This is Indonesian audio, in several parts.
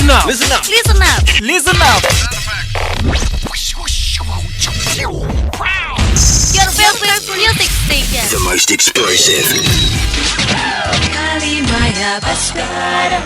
Listen up. Listen up. Listen up. Listen up. Your favorite music station. The most explosive. Kalimaya Baskara.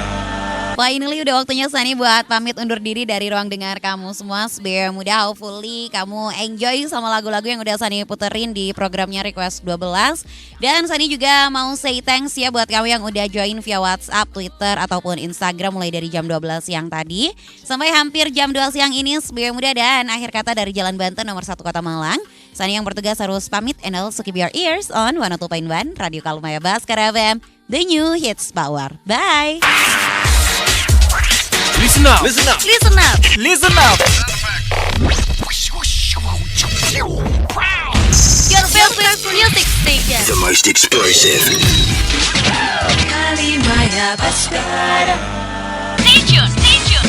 Finally udah waktunya Sani buat pamit undur diri dari ruang dengar kamu semua. Sebagai muda, hopefully kamu enjoy sama lagu-lagu yang udah Sani puterin di programnya Request 12. Dan Sani juga mau say thanks ya buat kamu yang udah join via WhatsApp, Twitter, ataupun Instagram mulai dari jam 12 siang tadi sampai hampir jam 2 siang ini. Sebagai muda dan akhir kata dari Jalan Banten nomor 1 Kota Malang, Sani yang bertugas harus pamit and also keep your ears on 102.1 Radio Kalimaya Baskara FM, The New Hits Power. Bye. Listen up. Listen up. Listen up. Listen up. Your favorite music station. The most explosive. Kalimaya Baskara. Stay tuned.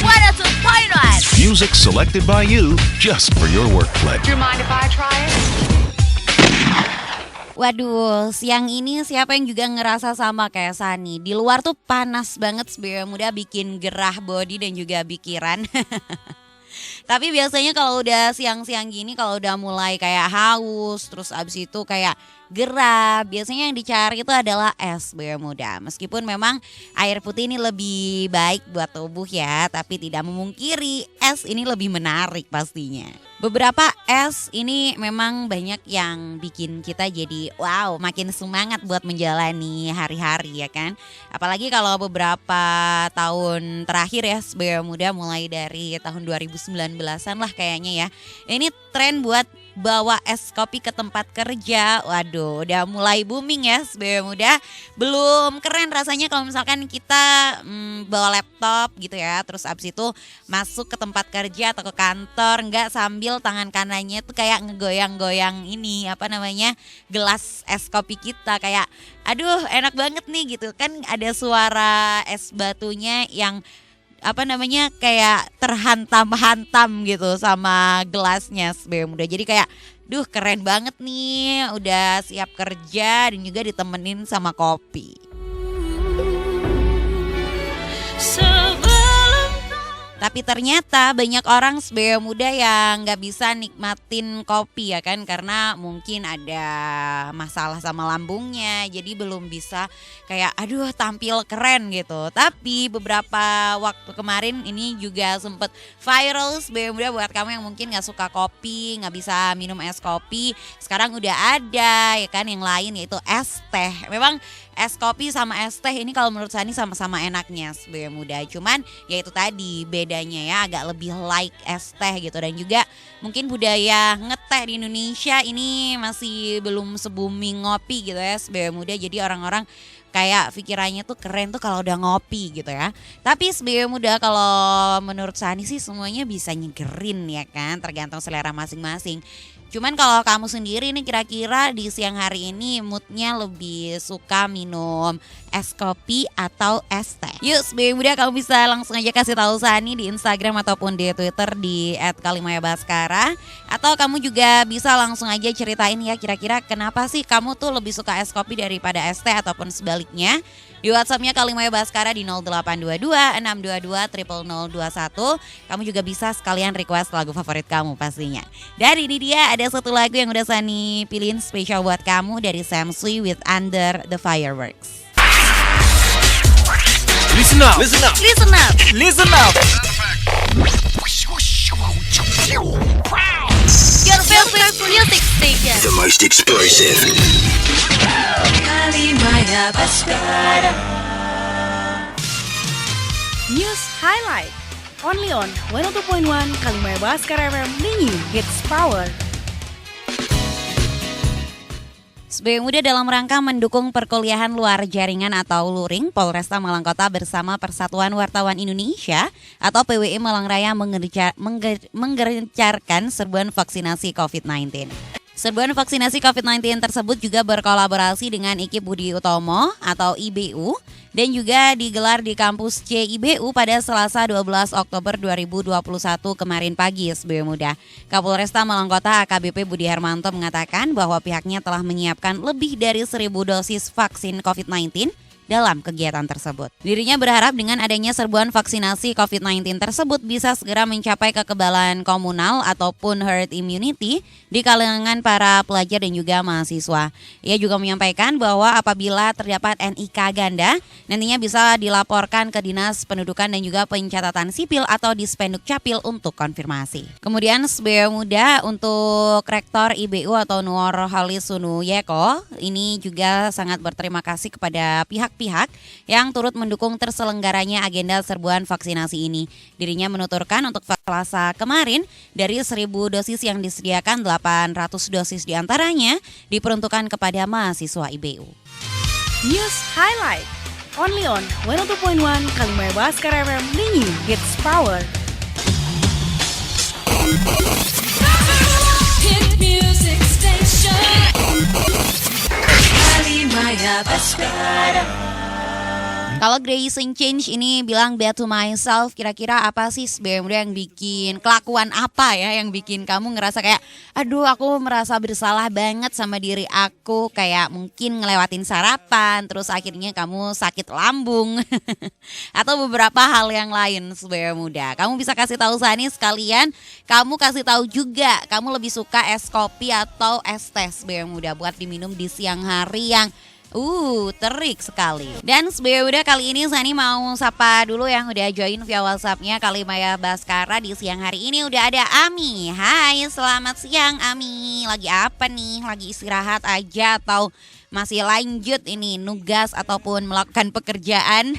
102.1. Music selected by you just for your workplace. Do you mind if I try it? Waduh, siang ini siapa yang juga ngerasa sama kayak Sani? Di luar tuh panas banget, sebagai muda bikin gerah body dan juga pikiran. Tapi biasanya kalau udah siang-siang gini, kalau udah mulai kayak haus, terus abis itu kayak gerah, biasanya yang dicari itu adalah es, sebagai muda. Meskipun memang air putih ini lebih baik buat tubuh ya, tapi tidak memungkiri es ini lebih menarik pastinya. Beberapa es ini memang banyak yang bikin kita jadi wow, makin semangat buat menjalani hari-hari ya kan. Apalagi kalau beberapa tahun terakhir ya sebagai muda, mulai dari tahun 2019-an lah kayaknya ya. Ini tren buat bawa es kopi ke tempat kerja. Waduh, udah mulai booming ya sebagai muda. Belum keren rasanya kalau misalkan kita bawa laptop gitu ya, terus abis itu masuk ke tempat kerja atau ke kantor, enggak sambil tangan kanannya tuh kayak ngegoyang-goyang ini apa namanya, gelas es kopi kita, kayak aduh enak banget nih gitu kan, ada suara es batunya yang apa namanya kayak terhantam-hantam gitu sama gelasnya sebagai muda. Jadi kayak duh keren banget nih, udah siap kerja dan juga ditemenin sama kopi. Tapi ternyata banyak orang sebagai muda yang gak bisa nikmatin kopi ya kan, karena mungkin ada masalah sama lambungnya, jadi belum bisa kayak aduh tampil keren gitu. Tapi beberapa waktu kemarin ini juga sempet viral sebagai muda buat kamu yang mungkin gak suka kopi, gak bisa minum es kopi. Sekarang udah ada ya kan yang lain, yaitu es teh. Memang es kopi sama es teh ini kalau menurut Sani sama-sama enaknya sebagai muda. Cuman ya itu tadi bedanya ya, agak lebih like es teh gitu. Dan juga mungkin budaya ngeteh di Indonesia ini masih belum se-booming ngopi gitu ya sebagai muda. Jadi orang-orang kayak pikirannya tuh keren tuh kalau udah ngopi gitu ya. Tapi sebagai muda kalau menurut Sani sih semuanya bisa nyegerin ya kan, tergantung selera masing-masing. Cuman kalau kamu sendiri nih kira-kira di siang hari ini moodnya lebih suka minum es kopi atau es teh? Yuk sebagai muda kamu bisa langsung aja kasih tahu Sani di Instagram ataupun di Twitter di @kalimayabaskara. Atau kamu juga bisa langsung aja ceritain ya kira-kira kenapa sih kamu tuh lebih suka es kopi daripada es teh ataupun sebaliknya. Di WhatsAppnya Kalimaya Baskara di 0822 622 0021. Kamu juga bisa sekalian request lagu favorit kamu pastinya. Dan ini dia ada satu lagu yang udah Sani pilihin spesial buat kamu dari Sam Sui with Under the Fireworks. Listen up. Listen up. Listen up. Listen up. Your favorite music station. The most explosive. Kalimaya Baskara. News Highlight. Only on 102.1 Kalimaya Baskara FM, The New Hits Power. Sebagai muda dalam rangka mendukung perkuliahan luar jaringan atau luring, Polresta Malang Kota bersama Persatuan Wartawan Indonesia atau PWI Malang Raya menggencarkan serbuan vaksinasi COVID-19. Serbuan vaksinasi COVID-19 tersebut juga berkolaborasi dengan IKIP Budi Utomo atau IBU dan juga digelar di kampus CIBU pada Selasa 12 Oktober 2021 kemarin pagi sebagai muda. Kapolresta Malang Kota AKBP Budi Hermanto mengatakan bahwa pihaknya telah menyiapkan lebih dari 1.000 dosis vaksin COVID-19 dalam kegiatan tersebut. Dirinya berharap dengan adanya serbuan vaksinasi COVID-19 tersebut bisa segera mencapai kekebalan komunal ataupun herd immunity di kalangan para pelajar dan juga mahasiswa. Ia juga menyampaikan bahwa apabila terdapat NIK ganda, nantinya bisa dilaporkan ke Dinas Pendudukan dan juga Pencatatan Sipil atau Dispenduk Capil untuk konfirmasi. Kemudian SBM Muda untuk Rektor IBU atau Nur Halis Sunuyeko ini juga sangat berterima kasih kepada pihak-pihak yang turut mendukung terselenggaranya agenda serbuan vaksinasi ini. Dirinya menuturkan untuk Selasa kemarin dari 1.000 dosis yang disediakan 800 dosis diantaranya diperuntukkan kepada mahasiswa IBU. News Highlight only on 102.1 Kalimai Baskara FM Linyi Hits Power. Hit music station. Kalimaya Baskara. Kalau Grayson Change ini bilang bad to myself, kira-kira apa sih sebenarnya yang bikin, kelakuan apa ya yang bikin kamu ngerasa kayak aduh aku merasa bersalah banget sama diri aku, kayak mungkin ngelewatin sarapan terus akhirnya kamu sakit lambung atau beberapa hal yang lain. Sebenarnya muda, kamu bisa kasih tahu Sani sekalian, kamu kasih tahu juga kamu lebih suka es kopi atau es teh sebenarnya muda buat diminum di siang hari yang terik sekali. Dan udah kali ini Sani mau sapa dulu yang udah join via WhatsApp-nya Kalimaya Baskara di siang hari ini. Udah ada Ami. Hai, selamat siang Ami. Lagi apa nih? Lagi istirahat aja atau masih lanjut ini nugas ataupun melakukan pekerjaan?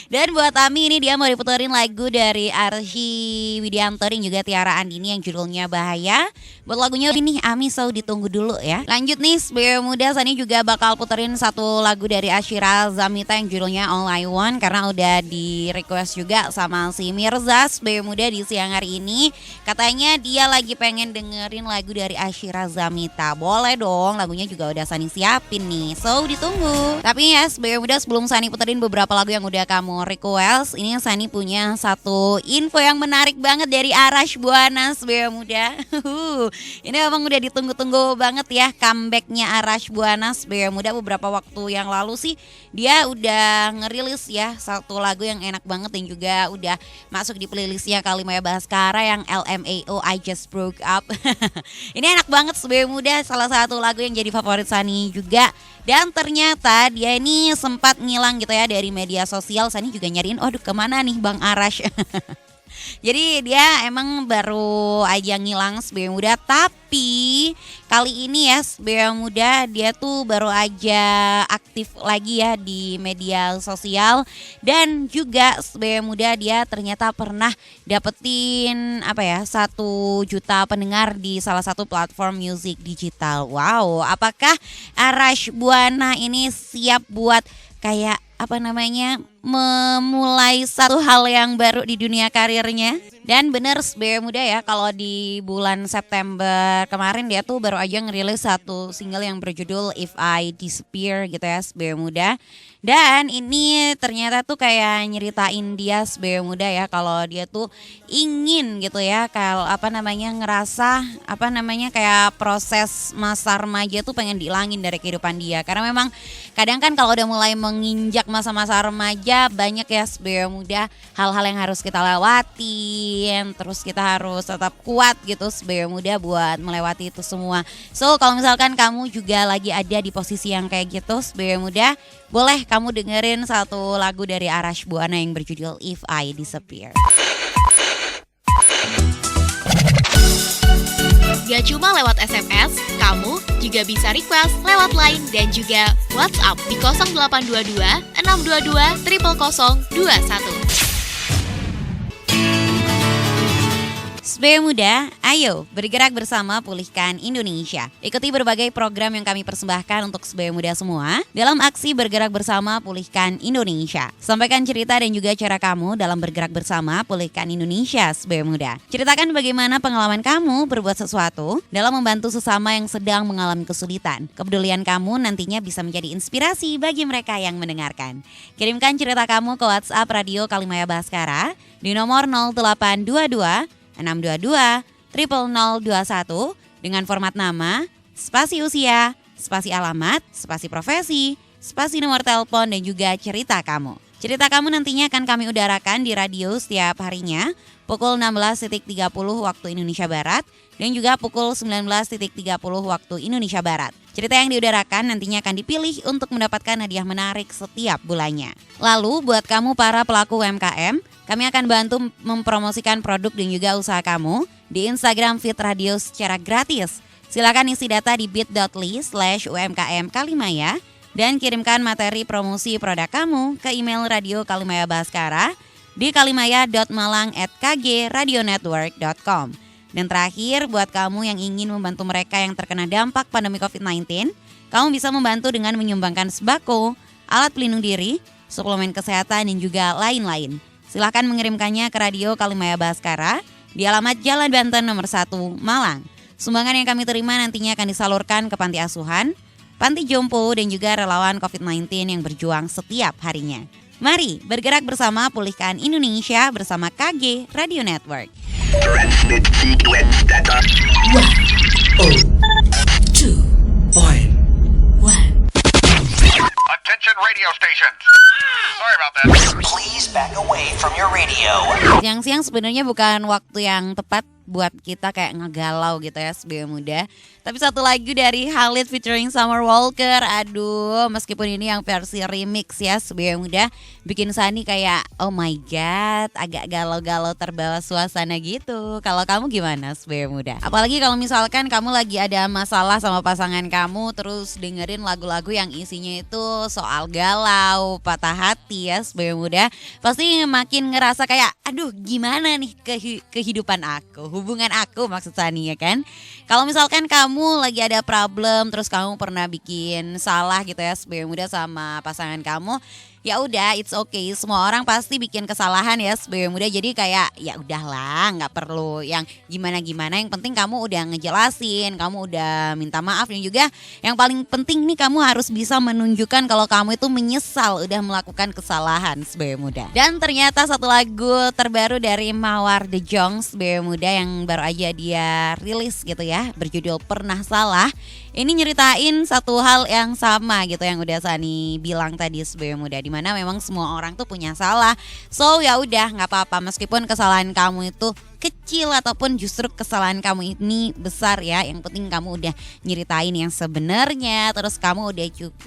Dan buat Ami ini dia mau diputerin lagu dari Arsy Widianto dan juga Tiara Andini yang judulnya Bahaya. Buat lagunya ini Ami, so ditunggu dulu ya. Lanjut nih SBM Muda, Sani juga bakal puterin satu lagu dari Ashira Zamita yang judulnya All I Want karena udah di request juga sama si Mirza SBM Muda di siang hari ini. Katanya dia lagi pengen dengerin lagu dari Ashira Zamita. Boleh dong, lagunya juga udah Sani siapin nih, so ditunggu. Tapi ya SBM Muda, sebelum Sani puterin beberapa lagu yang udah kamu request, ini Sani punya satu info yang menarik banget dari Arash Buana SBM Muda. Ini emang udah ditunggu-tunggu banget ya comebacknya Arash Buana SBM Muda. Beberapa waktu yang lalu sih dia udah ngerilis ya satu lagu yang enak banget dan juga udah masuk di playlistnya Kalimaya Baskara yang LMAO I Just Broke Up. Ini enak banget SBM Muda, salah satu lagu yang jadi favorit Sani juga. Dan ternyata dia ini sempat ngilang gitu ya dari media sosial. Sani juga nyariin, aduh kemana nih Bang Arash. Jadi dia emang baru aja ngilang SBM Muda, tapi kali ini ya SBM Muda dia tuh baru aja aktif lagi ya di media sosial. Dan juga SBM Muda dia ternyata pernah dapetin 1 juta pendengar di salah satu platform musik digital. Wow, apakah Arash Buana ini siap buat kayak memulai satu hal yang baru di dunia karirnya? Dan bener SBM Muda ya, kalau di bulan September kemarin dia tuh baru aja ngerilis satu single yang berjudul If I Disappear gitu ya SBM Muda. Dan ini ternyata tuh kayak nyeritain dia SBM Muda ya, kalau dia tuh ingin gitu ya, kalau ngerasa kayak proses masa remaja tuh pengen dihilangin dari kehidupan dia. Karena memang kadang kan kalau udah mulai menginjak masa-masa remaja banyak ya SBM Muda hal-hal yang harus kita lewatin, terus kita harus tetap kuat gitu SBM Muda buat melewati itu semua. So kalau misalkan kamu juga lagi ada di posisi yang kayak gitu SBM Muda, boleh kamu dengerin satu lagu dari Arash Buana yang berjudul If I Disappear. Gak cuma lewat SMS, kamu juga bisa request lewat Line dan juga WhatsApp di 0822 622 0021. SBM Muda, ayo bergerak bersama pulihkan Indonesia. Ikuti berbagai program yang kami persembahkan untuk SBM Muda semua dalam aksi bergerak bersama pulihkan Indonesia. Sampaikan cerita dan juga cara kamu dalam bergerak bersama pulihkan Indonesia SBM Muda. Ceritakan bagaimana pengalaman kamu berbuat sesuatu dalam membantu sesama yang sedang mengalami kesulitan. Kepedulian kamu nantinya bisa menjadi inspirasi bagi mereka yang mendengarkan. Kirimkan cerita kamu ke WhatsApp Radio Kalimaya Baskara di nomor 0822 622 0021 dengan format nama, spasi usia, spasi alamat, spasi profesi, spasi nomor telepon, dan juga cerita kamu. Cerita kamu nantinya akan kami udarakan di radio setiap harinya pukul 16.30 waktu Indonesia Barat dan juga pukul 19.30 waktu Indonesia Barat. Cerita yang diudarakan nantinya akan dipilih untuk mendapatkan hadiah menarik setiap bulannya. Lalu buat kamu para pelaku UMKM, kami akan bantu mempromosikan produk dan juga usaha kamu di Instagram Fit Radio secara gratis. Silakan isi data di bit.ly/UMKM Kalimaya dan kirimkan materi promosi produk kamu ke email Radio Kalimaya Bhaskara di kalimaya.malang@kgradionetwork.com. Dan terakhir, buat kamu yang ingin membantu mereka yang terkena dampak pandemi COVID-19, kamu bisa membantu dengan menyumbangkan sembako, alat pelindung diri, suplemen kesehatan, dan juga lain-lain. Silahkan mengirimkannya ke Radio Kalimaya Bhaskara di alamat Jalan Banten nomor 1, Malang. Sumbangan yang kami terima nantinya akan disalurkan ke panti asuhan, panti jompo, dan juga relawan COVID-19 yang berjuang setiap harinya. Mari bergerak bersama pulihkan Indonesia bersama KG Radio Network. Transmit sequence data. 102.1. Attention radio stations. Sorry about that. Please back away from your radio. Siang-siang sebenarnya bukan waktu yang tepat buat kita kayak ngegalau gitu ya sebagai muda. Tapi satu lagu dari Khalid featuring Summer Walker, aduh, meskipun ini yang versi remix ya sebagai muda, bikin Sani kayak oh my god, agak galau-galau terbawa suasana gitu. Kalau kamu gimana sebagai muda? Apalagi kalau misalkan kamu lagi ada masalah sama pasangan kamu, terus dengerin lagu-lagu yang isinya itu soal galau, patah hati ya sebagai muda, pasti makin ngerasa kayak aduh gimana nih kehidupan aku, hubungan aku maksud Sani ya kan. Kalau misalkan kamu lagi ada problem, terus kamu pernah bikin salah gitu ya sebagai muda sama pasangan kamu, ya udah it's okay, semua orang pasti bikin kesalahan ya sebagai muda. Jadi kayak ya udahlah, nggak perlu yang gimana-gimana, yang penting kamu udah ngejelasin, kamu udah minta maaf, dan juga yang paling penting nih kamu harus bisa menunjukkan kalau kamu itu menyesal udah melakukan kesalahan sebagai muda. Dan ternyata satu lagu terbaru dari Mawar The Jongs sebagai muda yang baru aja dia rilis gitu ya, berjudul Pernah Salah. Ini nyeritain satu hal yang sama gitu yang udah Sani bilang tadi sebagai muda, dimana memang semua orang tuh punya salah. So ya udah nggak apa-apa meskipun kesalahan kamu itu kecil ataupun justru kesalahan kamu ini besar ya. Yang penting kamu udah nyeritain yang sebenarnya, terus kamu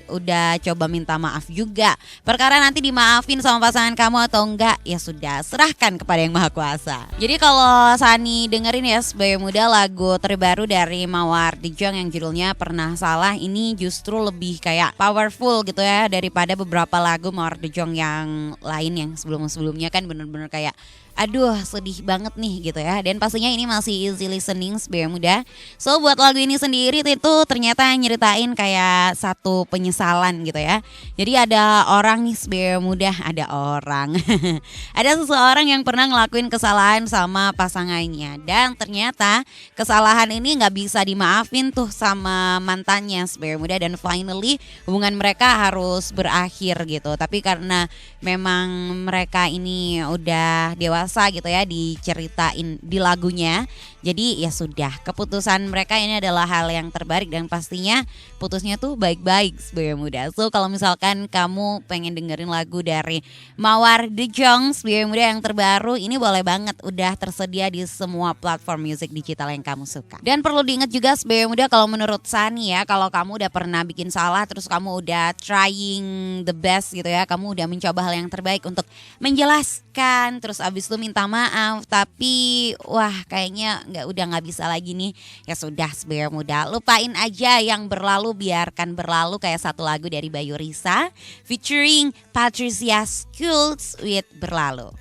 udah coba minta maaf juga. Perkara nanti dimaafin sama pasangan kamu atau enggak, ya sudah serahkan kepada Yang Maha Kuasa. Jadi kalau Sani dengerin ya sebagai muda lagu terbaru dari Mawar The Jongs yang judulnya Pernah Salah, ini justru lebih kayak powerful gitu ya daripada beberapa lagu Mawar The Jongs yang lain yang sebelum-sebelumnya kan bener-bener kayak aduh sedih banget nih gitu ya. Dan pastinya ini masih easy listening sebagai muda. So buat lagu ini sendiri itu ternyata nyeritain kayak satu penyesalan gitu ya. Jadi ada orang nih sebagai muda, ada orang ada seseorang yang pernah ngelakuin kesalahan sama pasangannya, dan ternyata kesalahan ini gak bisa dimaafin tuh sama mantannya sebagai muda, dan finally hubungan mereka harus berakhir gitu. Tapi karena memang mereka ini udah dewasa gitu ya, diceritain di lagunya. Jadi ya sudah, keputusan mereka ini adalah hal yang terbaik, dan pastinya putusnya tuh baik-baik sebagai muda. So kalau misalkan kamu pengen dengerin lagu dari Mawar The Jongs sebagai muda yang terbaru, ini boleh banget, udah tersedia di semua platform musik digital yang kamu suka. Dan perlu diingat juga sebagai muda, kalau menurut Sani ya, kalau kamu udah pernah bikin salah, terus kamu udah trying the best gitu ya, kamu udah mencoba hal yang terbaik untuk menjelaskan, terus abis itu minta maaf, tapi wah kayaknya udah nggak bisa lagi nih, ya sudah sebagai muda, lupain aja yang berlalu, biarkan berlalu. Kayak satu lagu dari Bayu Risa featuring Patricia Schulz with Berlalu.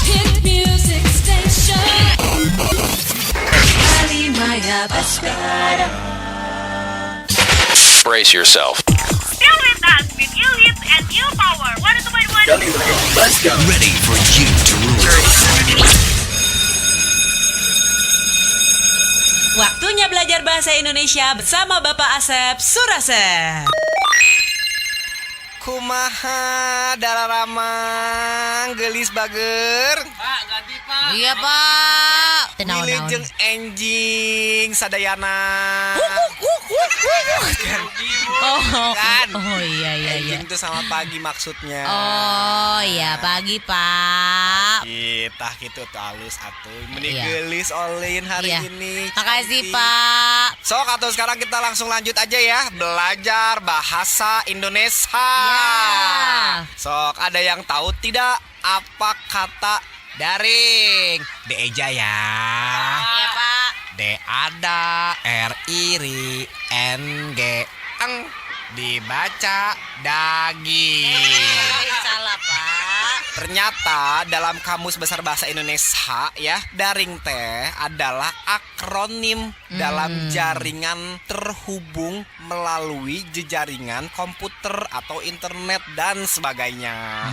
Hit music station. Kalimaya Bhaskara. Brace yourself. Still with us with new hits and new power. 102.1. Ready for you to rule. Waktunya belajar bahasa Indonesia bersama Bapak Asep Surasep. Kumaha dalaramang gelis bager. Pak, ganti Pak. Iya Pak. Tenaon-naon. Wilujeng enjing sadayana. Kan? Oh iya. Enjing itu sama pagi maksudnya. Oh iya pagi Pak. Kita gitu tuh halus atuh. Meni Iya. geulis olin hari Iya. ini. Makasih Cantik. Pak. Sok atuh sekarang kita langsung lanjut aja ya belajar bahasa Indonesia. Ya. Sok ada yang tahu tidak apa kata daring? Deja ya. Iya Pak. D ada, R iri, N G eng, dibaca daging. Salah Pak. Ternyata dalam Kamus Besar Bahasa Indonesia ya, daring teh adalah akronim dalam jaringan terhubung melalui jejaringan komputer atau internet dan sebagainya.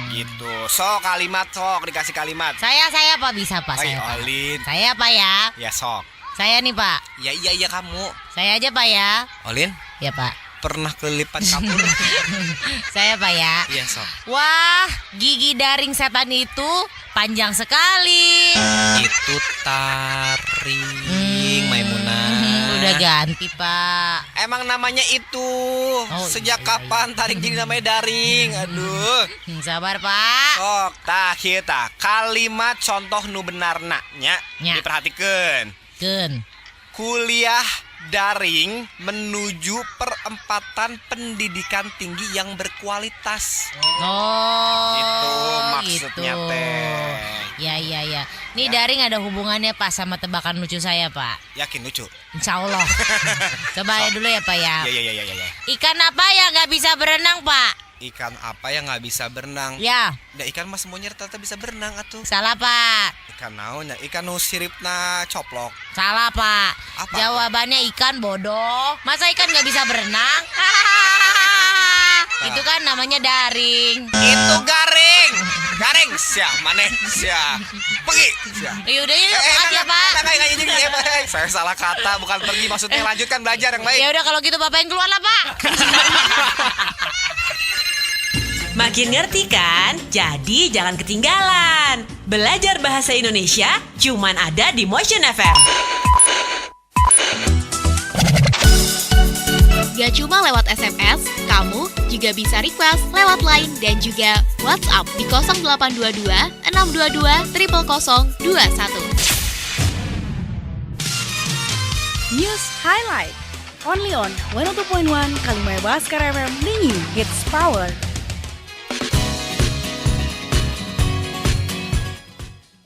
Gitu. Sok kalimat, sok dikasih kalimat. Saya Pak bisa Pak. Oi, Saya Pak. Olin. Saya Pak ya. Ya sok. Saya nih Pak. Ya iya kamu. Saya aja Pak ya. Olin, Ya Pak. pernah kelipat kapur? Saya Pak ya. Iya sok. Wah, gigi daring setan itu panjang sekali. Itu taring, Maimunah. Udah ganti Pak. Emang namanya itu. Sejak iya. kapan taring jadi namanya daring? Aduh. Sabar Pak. Sok, tah kita kalimat contoh nu benarna nya. Nya. Diperhatikeun. Ken. Kuliah daring menuju perempatan pendidikan tinggi yang berkualitas. Oh. Itu maksudnya gitu. teh. Ya. Nih daring ada hubungannya Pak sama tebakan lucu saya Pak. Yakin lucu? Insya Allah. Coba ya dulu ya Pak ya. Ya. Ikan apa yang nggak bisa berenang Pak? Ikan apa yang nggak bisa berenang? Ya. Da ikan mas semuanya rata-rata bisa berenang atuh. Salah Pak. Ikan naon nya? Ikan nu siripna coplok. Salah Pak. Apa? Jawabannya ikan bodoh. Masa ikan nggak bisa berenang? Itu kan namanya daring. Itu garing. Garing sia, maneh sia. Pergi sia. Yaudah ya, makasih ya Pak. Saya salah kata, bukan pergi maksudnya lanjutkan belajar yang baik. Ya udah kalau gitu Bapak yang keluar lah Pak. Makin ngerti kan? Jadi jangan ketinggalan. Belajar bahasa Indonesia cuman ada di Motion FM. Gak cuma lewat SMS, kamu juga bisa request lewat Line dan juga WhatsApp di 0822 622 0021. News Highlight. Only on 102.1 Kalimai Baskar FM Linyi Hits Power.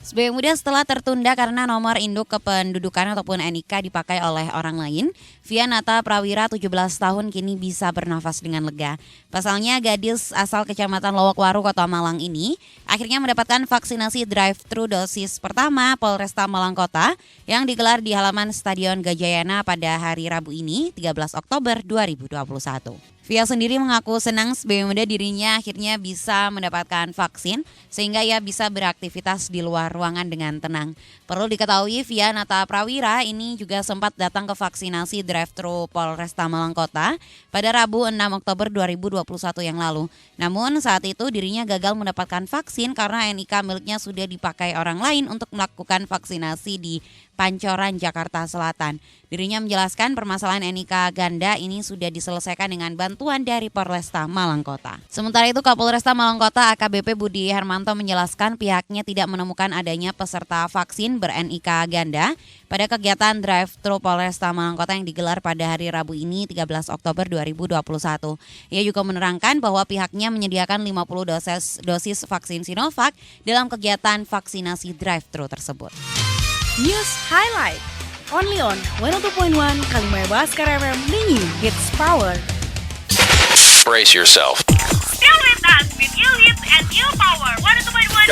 SBY Muda setelah tertunda karena nomor induk kependudukan ataupun NIK dipakai oleh orang lain, Via Nata Prawira 17 tahun kini bisa bernafas dengan lega. Pasalnya gadis asal Kecamatan Lowokwaru, Kota Malang ini akhirnya mendapatkan vaksinasi drive-thru dosis pertama Polresta Malang Kota yang digelar di halaman Stadion Gajayana pada hari Rabu ini, 13 Oktober 2021. Via sendiri mengaku senang SBY Muda dirinya akhirnya bisa mendapatkan vaksin sehingga ia bisa beraktivitas di luar ruangan dengan tenang. Perlu diketahui Via Nata Prawira ini juga sempat datang ke vaksinasi drive-thru Polresta Malang Kota pada Rabu 6 Oktober 2021 yang lalu. Namun saat itu dirinya gagal mendapatkan vaksin karena NIK miliknya sudah dipakai orang lain untuk melakukan vaksinasi di Pancoran, Jakarta Selatan. Dirinya menjelaskan permasalahan NIK ganda ini sudah diselesaikan dengan bantuan dari Polresta Malang Kota. Sementara itu Kapolresta Malang Kota AKBP Budi Hermanto menjelaskan pihaknya tidak menemukan adanya peserta vaksin ber-NIK ganda pada kegiatan drive-thru Polresta Malang Kota yang digelar pada hari Rabu ini 13 Oktober 2021. Ia juga menerangkan bahwa pihaknya menyediakan 50 dosis vaksin Sinovac dalam kegiatan vaksinasi drive-thru tersebut. News Highlight. Only on 102.1 Kalimai Baskar FM Linyi Hits Power. Brace yourself. Still with us with new hits and new power. 102.1.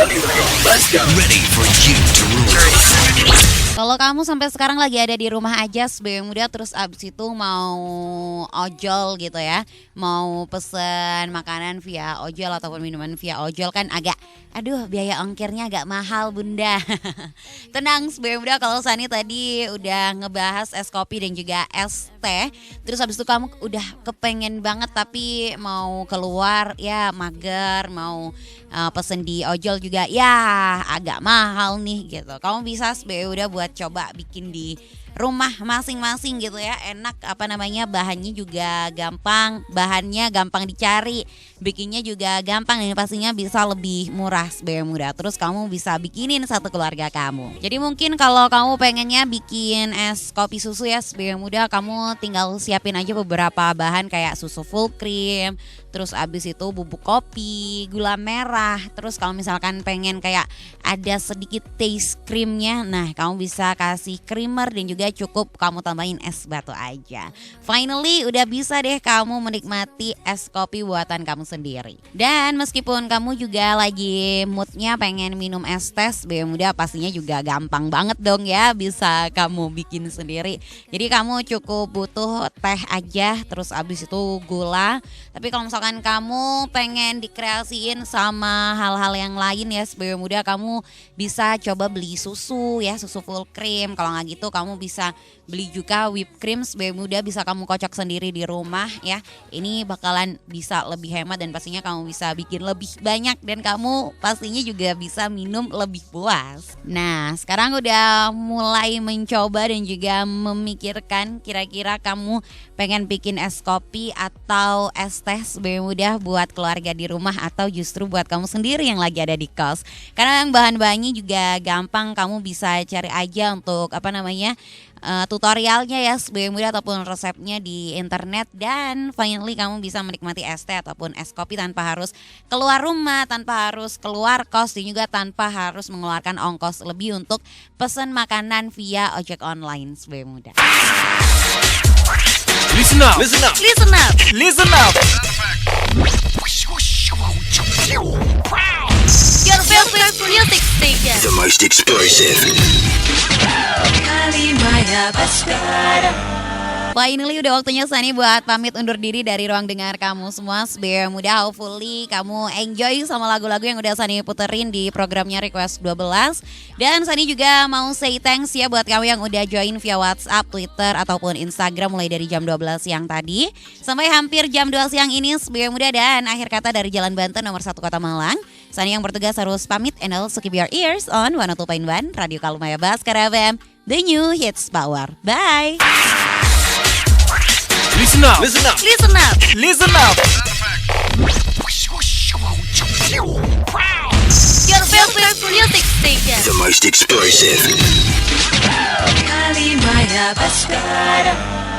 Ready for you to rule. Kalau kamu sampai sekarang lagi ada di rumah aja sebagai muda, terus abis itu mau ojol gitu ya, mau pesen makanan via ojol ataupun minuman via ojol kan agak, aduh biaya ongkirnya agak mahal bunda. Tenang sebagai muda, kalau Sani tadi udah ngebahas es kopi dan juga es teh, terus abis itu kamu udah kepengen banget tapi mau keluar ya mager, mau pesen di ojol juga ya agak mahal nih gitu. Kamu bisa sebagai udah buat coba bikin di rumah masing-masing gitu ya, enak, bahannya juga gampang, bahannya gampang dicari, bikinnya juga gampang dan pastinya bisa lebih murah sebagai muda. Terus kamu bisa bikinin satu keluarga kamu. Jadi mungkin kalau kamu pengennya bikin es kopi susu ya sebagai muda, kamu tinggal siapin aja beberapa bahan kayak susu full cream, terus abis itu bubuk kopi, gula merah, terus kalau misalkan pengen kayak ada sedikit taste creamnya, nah kamu bisa kasih creamer dan juga cukup kamu tambahin es batu aja. Finally udah bisa deh kamu menikmati es kopi buatan kamu sendiri. Dan meskipun kamu juga lagi moodnya pengen minum es teh sebagai muda, pastinya juga gampang banget dong ya, bisa kamu bikin sendiri. Jadi kamu cukup butuh teh aja, terus abis itu gula. Tapi kalau misalkan kamu pengen dikreasiin sama hal-hal yang lain ya sebagai muda, kamu bisa coba beli susu ya, susu full cream. Kalau nggak gitu kamu bisa beli juga whipped cream sebagai muda, bisa kamu kocok sendiri di rumah ya. Ini bakalan bisa lebih hemat dan pastinya kamu bisa bikin lebih banyak dan kamu pastinya juga bisa minum lebih puas. Nah sekarang udah mulai mencoba dan juga memikirkan kira-kira kamu pengen bikin es kopi atau es teh sebagai muda buat keluarga di rumah atau justru buat kamu sendiri yang lagi ada di kos. Karena yang bahan-bahannya juga gampang, kamu bisa cari aja untuk tutorialnya ya sebagai muda ataupun resepnya di internet. Dan finally kamu bisa menikmati es teh ataupun es kopi tanpa harus keluar rumah, tanpa harus keluar kos, dan juga tanpa harus mengeluarkan ongkos lebih untuk pesan makanan via ojek online sebagai muda. Listen up, listen up, Listen up. listen up. Your favorite music station. The most explosive. Finally udah waktunya Sani buat pamit undur diri dari ruang dengar kamu semua sebagai muda. Hopefully kamu enjoy sama lagu-lagu yang udah Sani puterin di programnya Request 12. Dan Sani juga mau say thanks ya buat kamu yang udah join via WhatsApp, Twitter ataupun Instagram mulai dari jam 12 siang tadi sampai hampir jam 2 siang ini sebagai muda. Dan akhir kata dari Jalan Banten nomor 1 Kota Malang, Sani yang bertugas harus pamit, and also keep your ears on 102.1 Radio Kalumaya Baskara FM, the new hits power. Bye. Listen up, listen up, Listen up. listen up. Your favorite music station. The most explosive. Kalimaya Baskara.